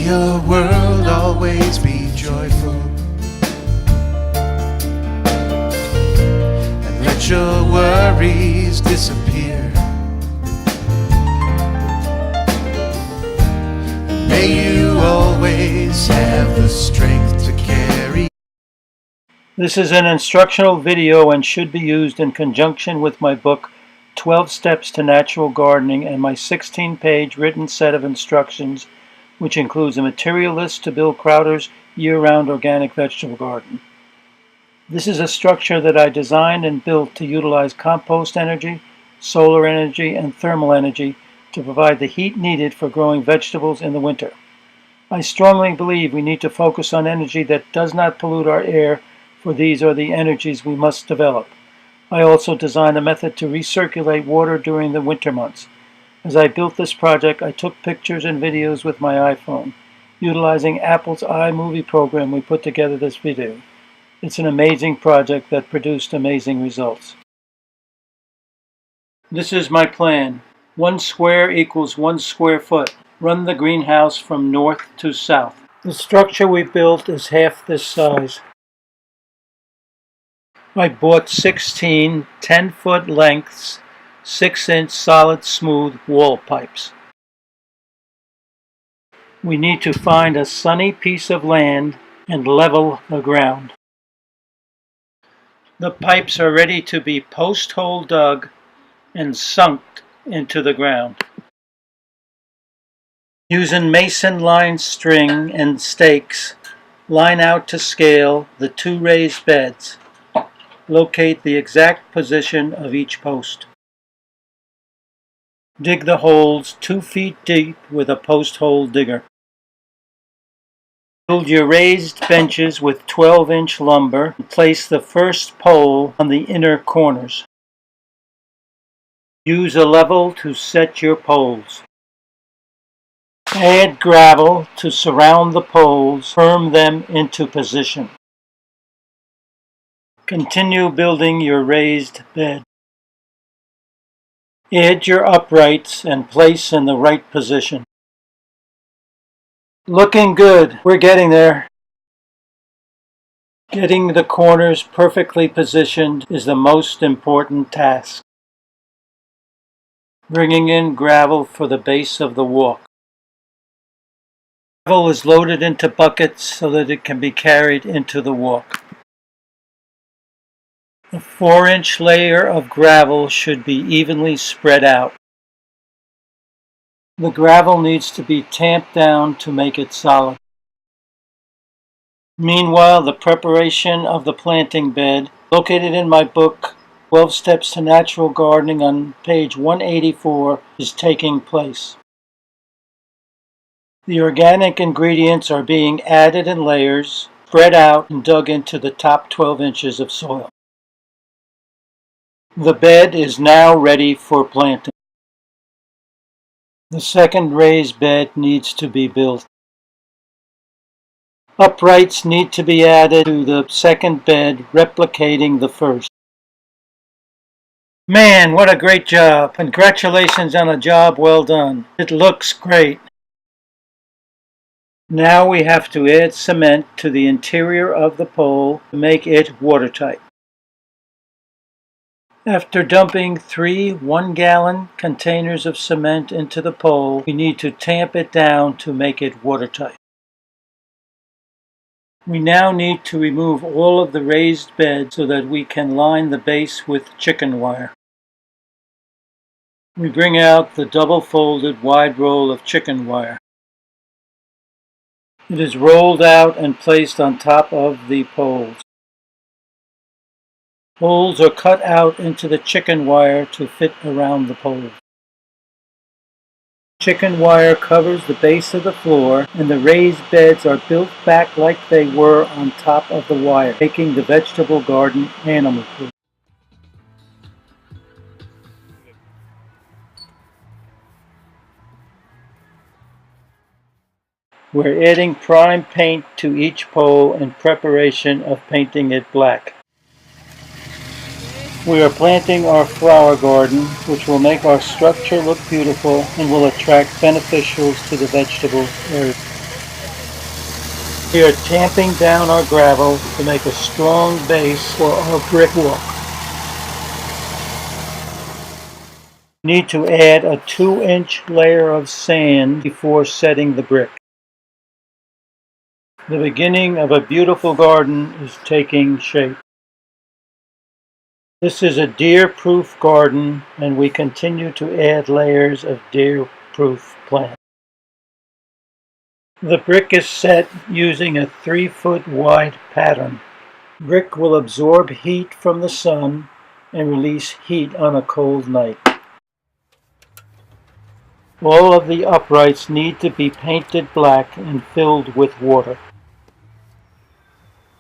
your world always be joyful, and let your worries disappear. And may you always have the strength to carry. This is an instructional video and should be used in conjunction with my book 12 Steps to Natural Gardening and my 16-page written set of instructions, which includes a material list to build Krautter's year-round organic vegetable garden. This is a structure that I designed and built to utilize compost energy, solar energy, and thermal energy to provide the heat needed for growing vegetables in the winter. I strongly believe we need to focus on energy that does not pollute our air, for these are the energies we must develop. I also designed a method to recirculate water during the winter months. As I built this project, I took pictures and videos with my iPhone. Utilizing Apple's iMovie program, we put together this video. It's an amazing project that produced amazing results. This is my plan. 1 square equals 1 square foot. Run the greenhouse from north to south. The structure we built is half this size. I bought 16 10-foot lengths, 6-inch solid smooth wall pipes. We need to find a sunny piece of land and level the ground. The pipes are ready to be post hole dug and sunk into the ground. Using mason lined string and stakes, line out to scale the 2 raised beds. Locate the exact position of each post. Dig the holes 2 feet deep with a post hole digger. Build your raised benches with 12-inch lumber and place the first pole on the inner corners. Use a level to set your poles. Add gravel to surround the poles, firm them into position. Continue building your raised bed. Add your uprights and place in the right position. Looking good. We're getting there. Getting the corners perfectly positioned is the most important task. Bringing in gravel for the base of the walk. Gravel is loaded into buckets so that it can be carried into the walk. The 4-inch layer of gravel should be evenly spread out. The gravel needs to be tamped down to make it solid. Meanwhile, the preparation of the planting bed, located in my book 12 Steps to Natural Gardening on page 184, is taking place. The organic ingredients are being added in layers, spread out, and dug into the top 12 inches of soil. The bed is now ready for planting. The second raised bed needs to be built. Uprights need to be added to the second bed, replicating the first. Man, what a great job! Congratulations on a job well done. It looks great. Now we have to add cement to the interior of the pole to make it watertight. After dumping 3 1-gallon containers of cement into the pole, we need to tamp it down to make it watertight. We now need to remove all of the raised bed so that we can line the base with chicken wire. We bring out the double-folded wide roll of chicken wire. It is rolled out and placed on top of the poles. Holes are cut out into the chicken wire to fit around the poles. Chicken wire covers the base of the floor, and the raised beds are built back like they were on top of the wire, making the vegetable garden animal-proof. We're adding prime paint to each pole in preparation of painting it black. We are planting our flower garden, which will make our structure look beautiful and will attract beneficials to the vegetable area. We are tamping down our gravel to make a strong base for our brick walk. We need to add a 2-inch layer of sand before setting the brick. The beginning of a beautiful garden is taking shape. This is a deer-proof garden, and we continue to add layers of deer-proof plants. The brick is set using a 3-foot wide pattern. Brick will absorb heat from the sun and release heat on a cold night. All of the uprights need to be painted black and filled with water.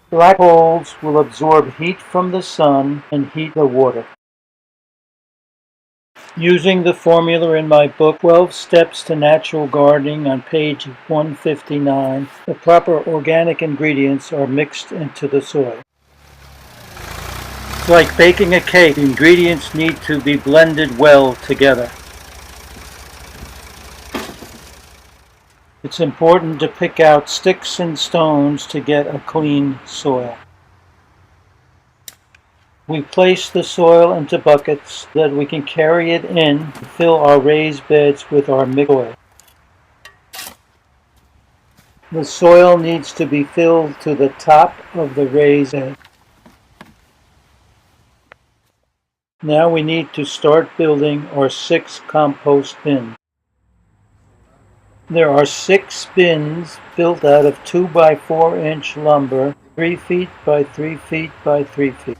Black holes will absorb heat from the sun and heat the water. Using the formula in my book, 12 Steps to Natural Gardening, on page 159, the proper organic ingredients are mixed into the soil. It's like baking a cake. The ingredients need to be blended well together. It's important to pick out sticks and stones to get a clean soil. We place the soil into buckets so that we can carry it in and fill our raised beds with our mixed soil. The soil needs to be filled to the top of the raised bed. Now we need to start building our 6 compost bins. There are 6 bins built out of 2 by 4 inch lumber, 3 feet by 3 feet by 3 feet.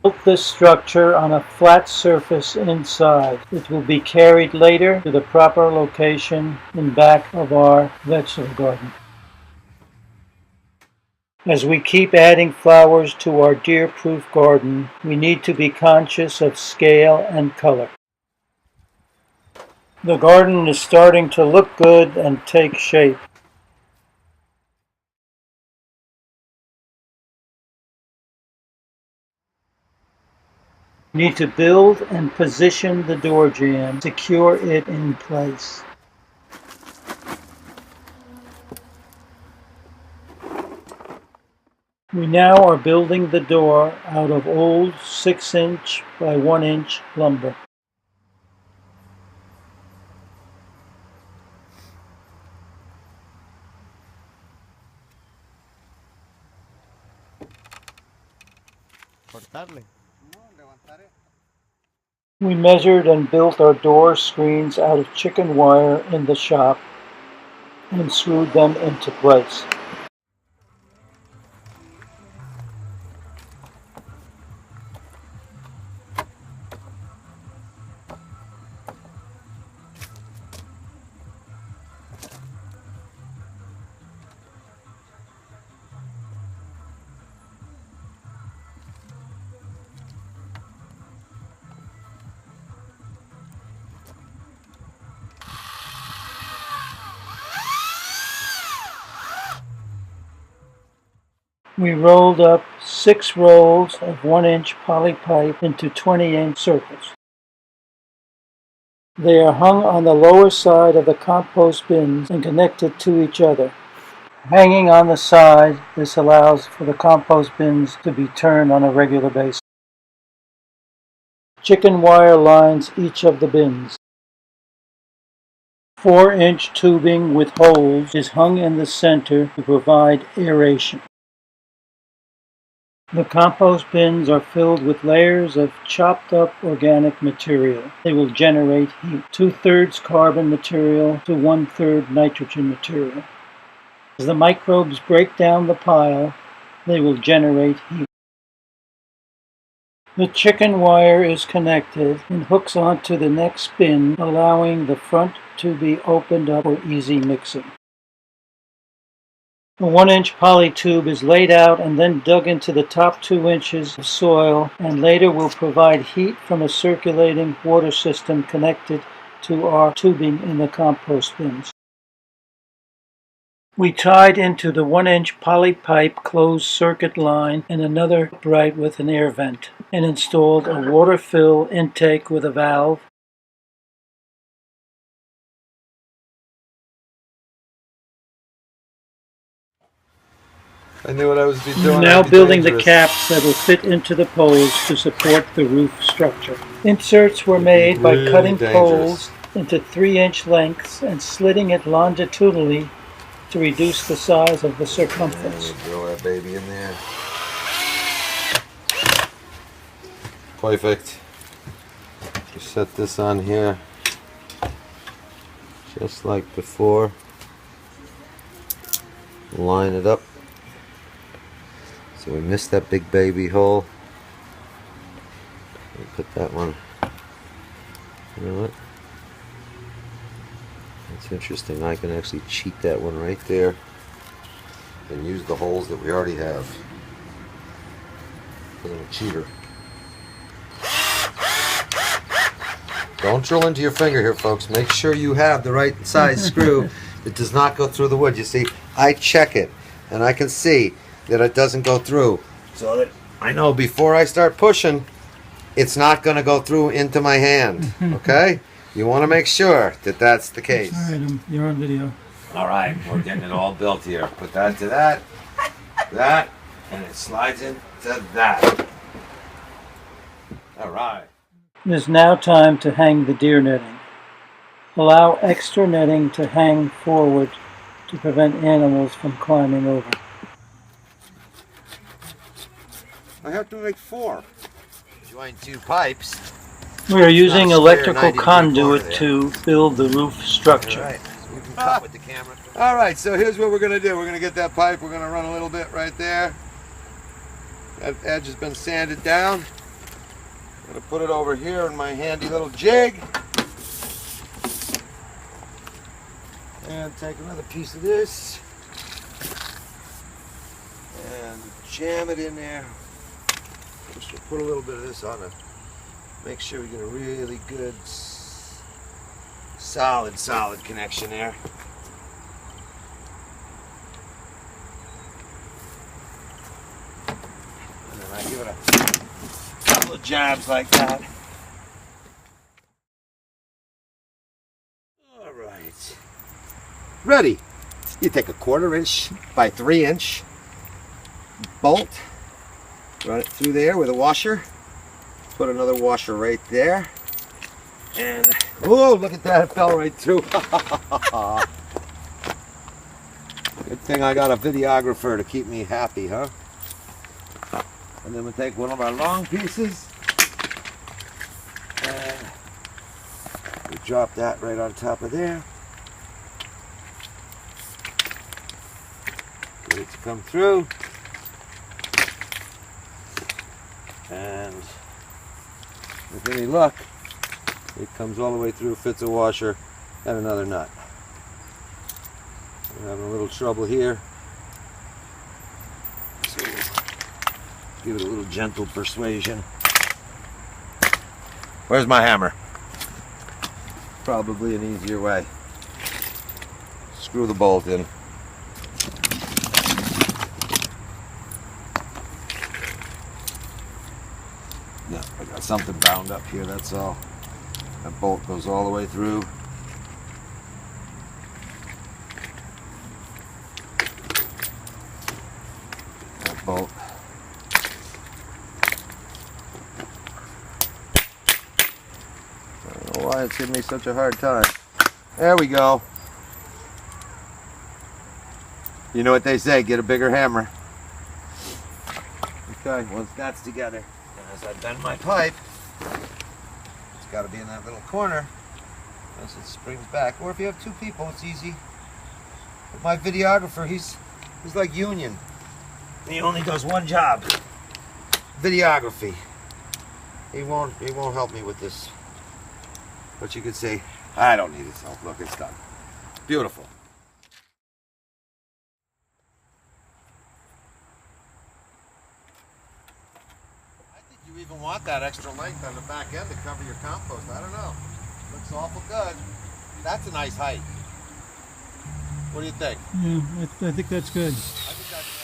Built this structure on a flat surface inside. It will be carried later to the proper location in back of our vegetable garden. As we keep adding flowers to our deer-proof garden, we need to be conscious of scale and color. The garden is starting to look good and take shape. We need to build and position the door jamb, secure it in place. We now are building the door out of old 6-inch by 1-inch lumber. We measured and built our door screens out of chicken wire in the shop and screwed them into place. We rolled up 6 rolls of 1-inch poly pipe into 20-inch circles. They are hung on the lower side of the compost bins and connected to each other. Hanging on the side, this allows for the compost bins to be turned on a regular basis. Chicken wire lines each of the bins. 4-inch tubing with holes is hung in the center to provide aeration. The compost bins are filled with layers of chopped up organic material. They will generate heat, 2/3 carbon material to 1/3 nitrogen material. As the microbes break down the pile, they will generate heat. The chicken wire is connected and hooks onto the next bin, allowing the front to be opened up for easy mixing. A 1-inch poly tube is laid out and then dug into the top 2 inches of soil, and later will provide heat from a circulating water system connected to our tubing in the compost bins. We tied into the 1-inch poly pipe closed circuit line and another upright with an air vent, and installed a water fill intake with a valve, I knew what I was doing. Now I'd be building the dangerous. caps that will fit into the poles to support the roof structure. Inserts were made by really cutting dangerous. poles into 3-inch lengths and slitting it longitudinally to reduce the size of the circumference. And drill that baby in there. Perfect. Just set this on here, just like before. Line it up. So we missed that big baby hole. We'll put that one. You know what? That's interesting. I can actually cheat that one right there and use the holes that we already have. I'm a cheater. Don't drill into your finger here, folks. Make sure you have the right size screw that does not go through the wood. You see, I check it, and I can see that it doesn't go through. So that I know before I start pushing, it's not going to go through into my hand. Okay? You want to make sure that that's the case. All right, you're on video. All right, we're getting it all built here. Put that to that, that, and it slides into that. All right. It is now time to hang the deer netting. Allow extra netting to hang forward to prevent animals from climbing over. I have to make 4. Join 2 pipes. We are using Not a square electrical 90-degree conduit corner to build the roof structure. All right, so we can cut with the camera. All right, so here's what we're gonna do. We're gonna get that pipe. We're gonna run a little bit right there. That edge has been sanded down. I'm gonna put it over here in my handy little jig. And take another piece of this. And jam it in there. Just put a little bit of this on it. Make sure we get a really good, solid connection there. And then I give it a couple of jabs like that. All right. Ready. You take a 1/4 inch by 3 inch bolt, run it through there with a washer. Put another washer right there. And, oh, look at that, it fell right through. Good thing I got a videographer to keep me happy, huh? And then we'll take one of our long pieces and we drop that right on top of there. Get it to come through. And with any luck, it comes all the way through, fits a washer and another nut. We're having a little trouble here. So give it a little gentle persuasion. Where's my hammer? Probably an easier way. Screw the bolt in. No, I got something bound up here, that's all. That bolt goes all the way through. That bolt. I don't know why it's giving me such a hard time. There we go. You know what they say, get a bigger hammer. Okay, once that's together, and as I bend my pipe, it's got to be in that little corner as it springs back. Or if you have 2 people, it's easy. But my videographer, he's like Union. He only does one job. Videography. He won't help me with this. But you could say, I don't need his help. Look, it's done. Beautiful. You even want that extra length on the back end to cover your compost. I don't know. Looks awful good. That's a nice height. What do you think? Yeah, I think that's good. I think that's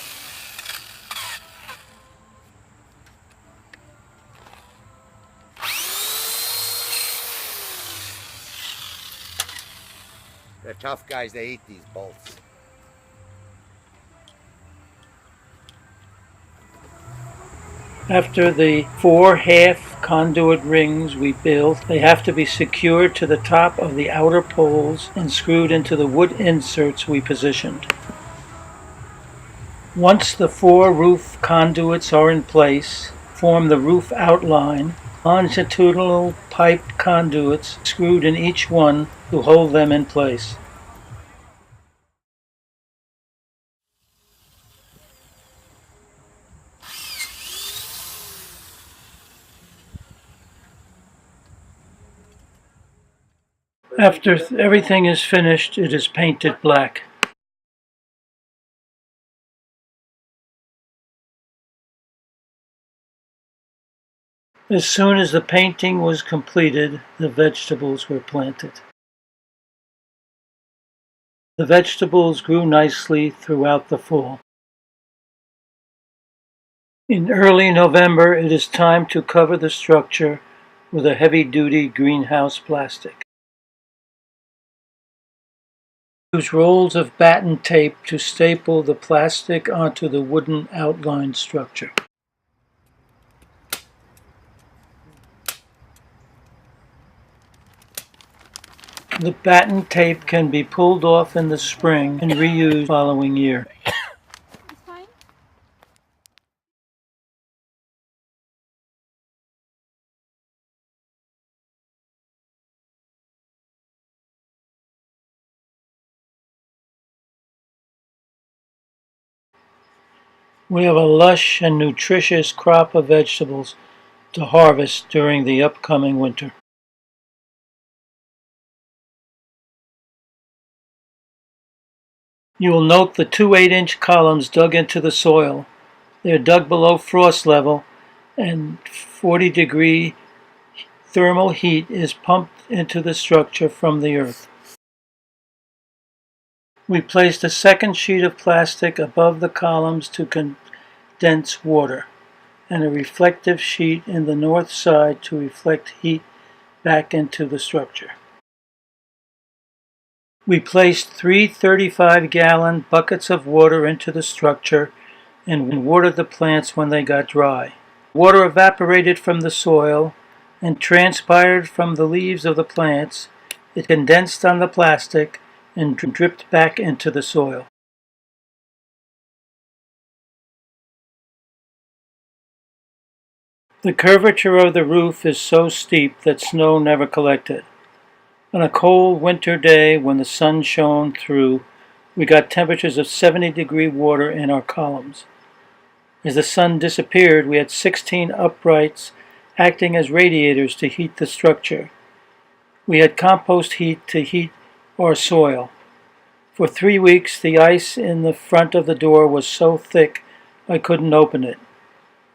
They're tough guys. They eat these bolts. After the 4 half conduit rings we built, they have to be secured to the top of the outer poles and screwed into the wood inserts we positioned. Once the 4 roof conduits are in place, form the roof outline, longitudinal piped conduits screwed in each one to hold them in place. After everything is finished, it is painted black. As soon as the painting was completed, the vegetables were planted. The vegetables grew nicely throughout the fall. In early November, it is time to cover the structure with a heavy-duty greenhouse plastic. Use rolls of batten tape to staple the plastic onto the wooden outline structure. The batten tape can be pulled off in the spring and reused the following year. We have a lush and nutritious crop of vegetables to harvest during the upcoming winter. You will note the 2 8-inch columns dug into the soil. They are dug below frost level, and 40-degree thermal heat is pumped into the structure from the earth. We placed a second sheet of plastic above the columns to condense water, and a reflective sheet in the north side to reflect heat back into the structure. We placed 3 35-gallon buckets of water into the structure and watered the plants when they got dry. Water evaporated from the soil and transpired from the leaves of the plants. It condensed on the plastic and dripped back into the soil. The curvature of the roof is so steep that snow never collected. On a cold winter day when the sun shone through, we got temperatures of 70-degree water in our columns. As the sun disappeared, we had 16 uprights acting as radiators to heat the structure. We had compost heat to heat our soil. For 3 weeks, the ice in the front of the door was so thick I couldn't open it.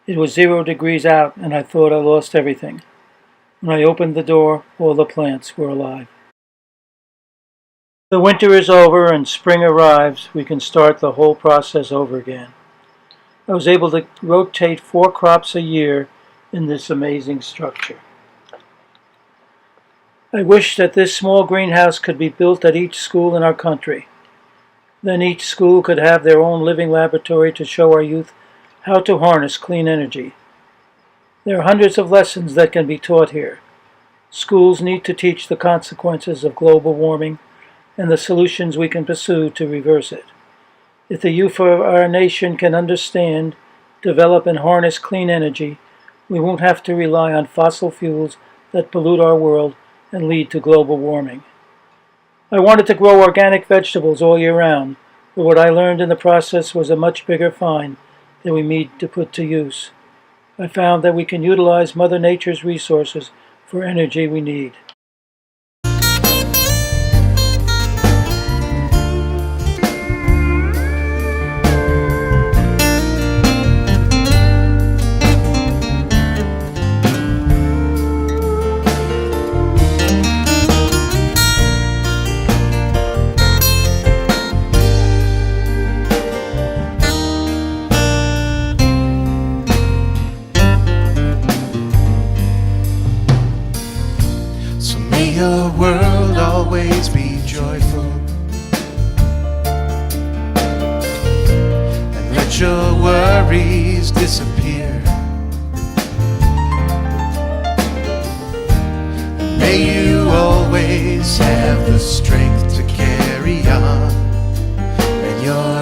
It was 0 degrees out, and I thought I lost everything. When I opened the door, all the plants were alive. The winter is over and spring arrives. We can start the whole process over again. I was able to rotate 4 crops a year in this amazing structure. I wish that this small greenhouse could be built at each school in our country. Then each school could have their own living laboratory to show our youth how to harness clean energy. There are hundreds of lessons that can be taught here. Schools need to teach the consequences of global warming and the solutions we can pursue to reverse it. If the youth of our nation can understand, develop, and harness clean energy, we won't have to rely on fossil fuels that pollute our world and lead to global warming. I wanted to grow organic vegetables all year round, but what I learned in the process was a much bigger find that we need to put to use. I found that we can utilize Mother Nature's resources for energy we need. Your world always be joyful, and let your worries disappear. always have the strength to carry on. And you're